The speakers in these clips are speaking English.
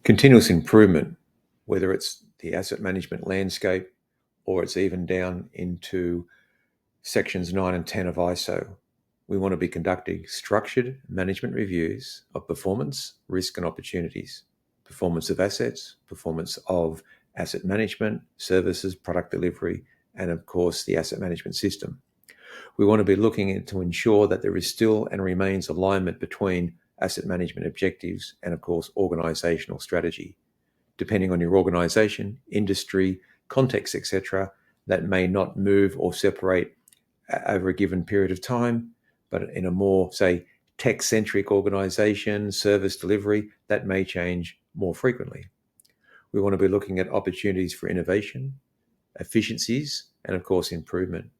Continuous improvement, whether it's the asset management landscape or it's even down into sections 9 and 10 of ISO, we want to be conducting structured management reviews of performance, risk and opportunities, performance of assets, performance of asset management, services, product delivery, and of course the asset management system. We want to be looking to ensure that there is still and remains alignment between asset management objectives and of course organisational strategy. Depending on your organisation, industry, context, etc., that may not move or separate over a given period of time, but in a more, say, tech-centric organisation, service delivery, that may change more frequently. We want to be looking at opportunities for innovation, efficiencies, and of course improvement.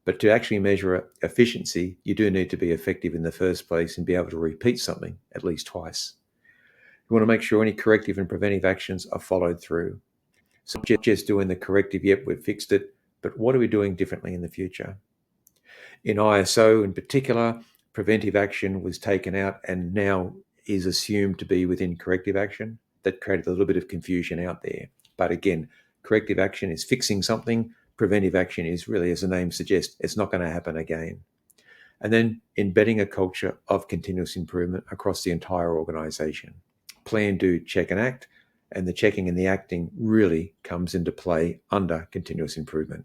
But to actually measure efficiency, you do need to be effective in the first place and be able to repeat something at least twice. You want to make sure any corrective and preventive actions are followed through. So not just doing the corrective, yep, we've fixed it, but what are we doing differently in the future? In ISO in particular, preventive action was taken out and now is assumed to be within corrective action. That created a little bit of confusion out there. But again, corrective action is fixing something. Preventive action is really, as the name suggests, it's not going to happen again. And then embedding a culture of continuous improvement across the entire organisation. Plan, do, check and act. And the checking and the acting really comes into play under continuous improvement.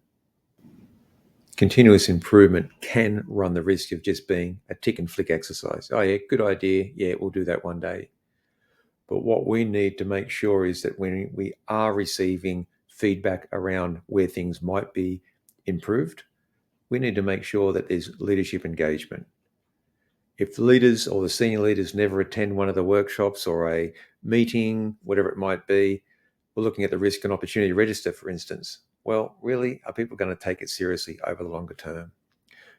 Continuous improvement can run the risk of just being a tick and flick exercise. Oh yeah, good idea. Yeah, we'll do that one day. But what we need to make sure is that when we are receiving feedback around where things might be improved, we need to make sure that there's leadership engagement. If the leaders or the senior leaders never attend one of the workshops or a meeting, whatever it might be, we're looking at the risk and opportunity register, for instance. Well, really, are people going to take it seriously over the longer term?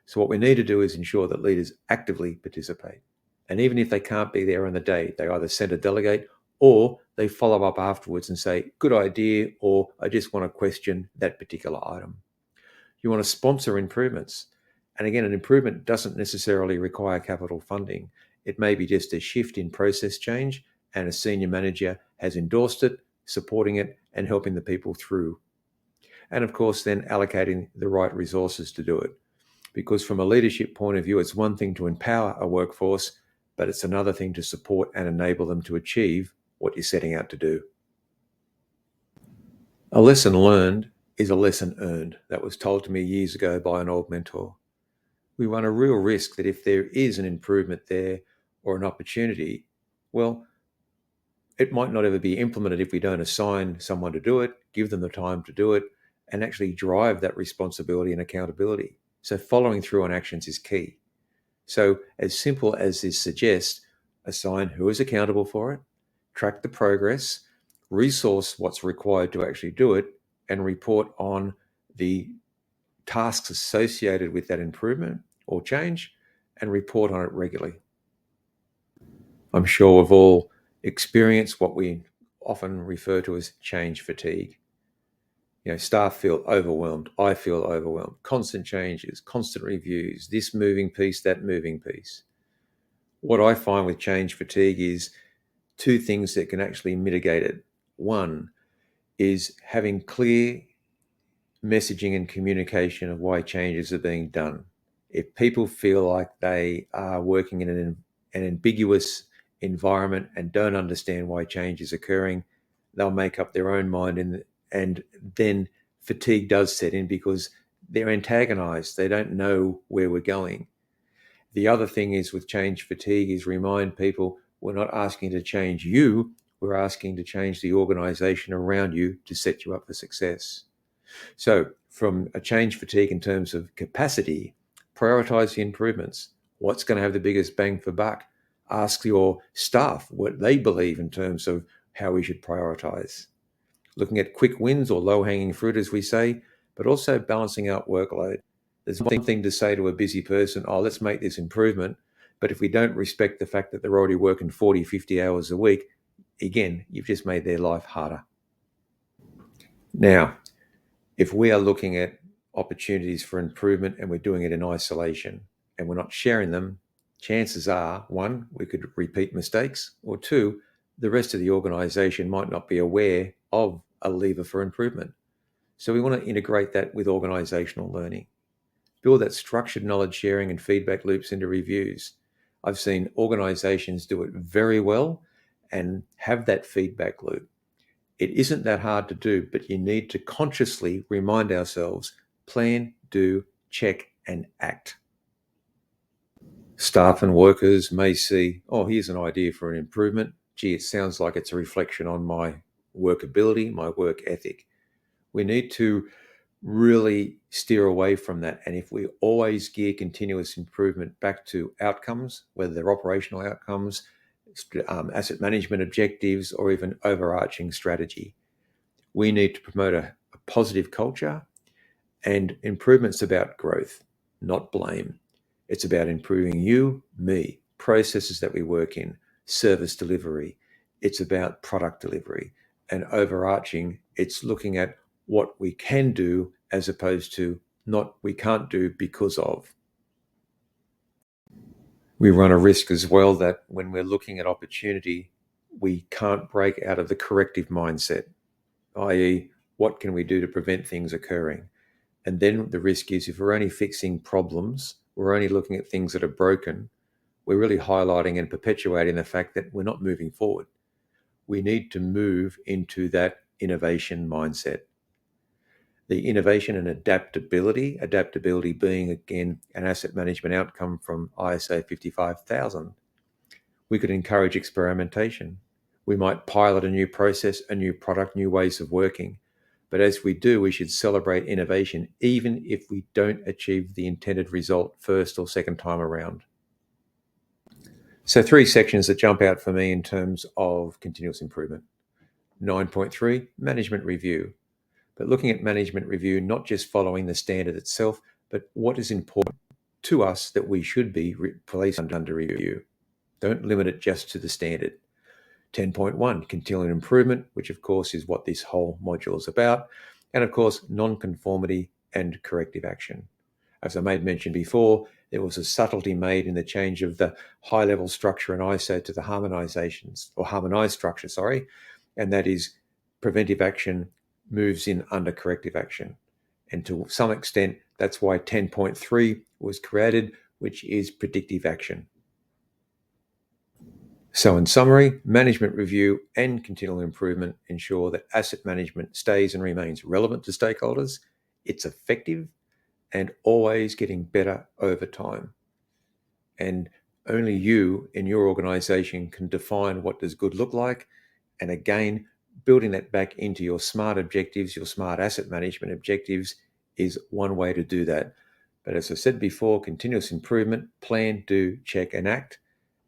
So what we need to do is ensure that leaders actively participate. And even if they can't be there on the day, they either send a delegate or they follow up afterwards and say, good idea, or I just want to question that particular item. You want to sponsor improvements. And again, an improvement doesn't necessarily require capital funding. It may be just a shift in process change and a senior manager has endorsed it, supporting it and helping the people through. And of course, then allocating the right resources to do it. Because from a leadership point of view, it's one thing to empower a workforce, but it's another thing to support and enable them to achieve what you're setting out to do. A lesson learned is a lesson earned. That was told to me years ago by an old mentor. We run a real risk that if there is an improvement there or an opportunity, well, it might not ever be implemented if we don't assign someone to do it, give them the time to do it, and actually drive that responsibility and accountability. So following through on actions is key. So as simple as this suggests, assign who is accountable for it, track the progress, resource what's required to actually do it, and report on the tasks associated with that improvement or change, and report on it regularly. I'm sure we've all experienced what we often refer to as change fatigue. Staff feel overwhelmed. I feel overwhelmed. Constant changes, constant reviews, this moving piece, that moving piece. What I find with change fatigue is two things that can actually mitigate it. One is having clear messaging and communication of why changes are being done. If people feel like they are working in an ambiguous environment and don't understand why change is occurring, they'll make up their own mind and then fatigue does set in because they're antagonized. They don't know where we're going. The other thing is with change fatigue is remind people we're not asking to change you, we're asking to change the organization around you to set you up for success. So from a change fatigue in terms of capacity, prioritize the improvements. What's going to have the biggest bang for buck? Ask your staff what they believe in terms of how we should prioritize. Looking at quick wins or low-hanging fruit, as we say, but also balancing out workload. There's one thing to say to a busy person, oh, let's make this improvement. But if we don't respect the fact that they're already working 40, 50 hours a week, again, you've just made their life harder. Now, if we are looking at opportunities for improvement and we're doing it in isolation and we're not sharing them, chances are, one, we could repeat mistakes, or two, the rest of the organisation might not be aware of a lever for improvement. So we want to integrate that with organisational learning. Build that structured knowledge sharing and feedback loops into reviews. I've seen organisations do it very well and have that feedback loop. It isn't that hard to do, but you need to consciously remind ourselves, plan, do, check, and act. Staff and workers may see, oh, here's an idea for an improvement. Gee, it sounds like it's a reflection on my workability, my work ethic. We need to really steer away from that. And if we always gear continuous improvement back to outcomes, whether they're operational outcomes, asset management objectives, or even overarching strategy, we need to promote a positive culture. And improvement's about growth, not blame. It's about improving you, me, processes that we work in, service delivery. It's about product delivery. And overarching, it's looking at what we can do as opposed to not we can't do because of. We run a risk as well that when we're looking at opportunity, we can't break out of the corrective mindset, i.e., what can we do to prevent things occurring? And then the risk is if we're only fixing problems, we're only looking at things that are broken, we're really highlighting and perpetuating the fact that we're not moving forward. We need to move into that innovation mindset. The innovation and adaptability being, again, an asset management outcome from ISO 55000. We could encourage experimentation. We might pilot a new process, a new product, new ways of working. But as we do, we should celebrate innovation, even if we don't achieve the intended result first or second time around. So 3 sections that jump out for me in terms of continuous improvement. 9.3, management review. But looking at management review, not just following the standard itself, but what is important to us that we should be placed under review. Don't limit it just to the standard. 10.1, continual improvement, which of course is what this whole module is about. And of course, non-conformity and corrective action. As I made mention before, there was a subtlety made in the change of the high-level structure in ISO to the harmonized structure, and that is preventive action moves in under corrective action. And to some extent, that's why 10.3 was created, which is predictive action. So in summary, management review and continual improvement ensure that asset management stays and remains relevant to stakeholders, it's effective, and always getting better over time. And only you in your organization can define what does good look like. And again, building that back into your SMART objectives, your SMART asset management objectives is one way to do that. But as I said before, continuous improvement, plan, do, check, and act.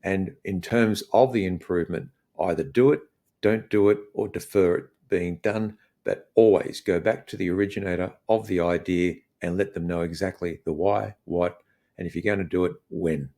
And in terms of the improvement, either do it, don't do it, or defer it being done, but always go back to the originator of the idea and let them know exactly the why, what, and if you're going to do it, when.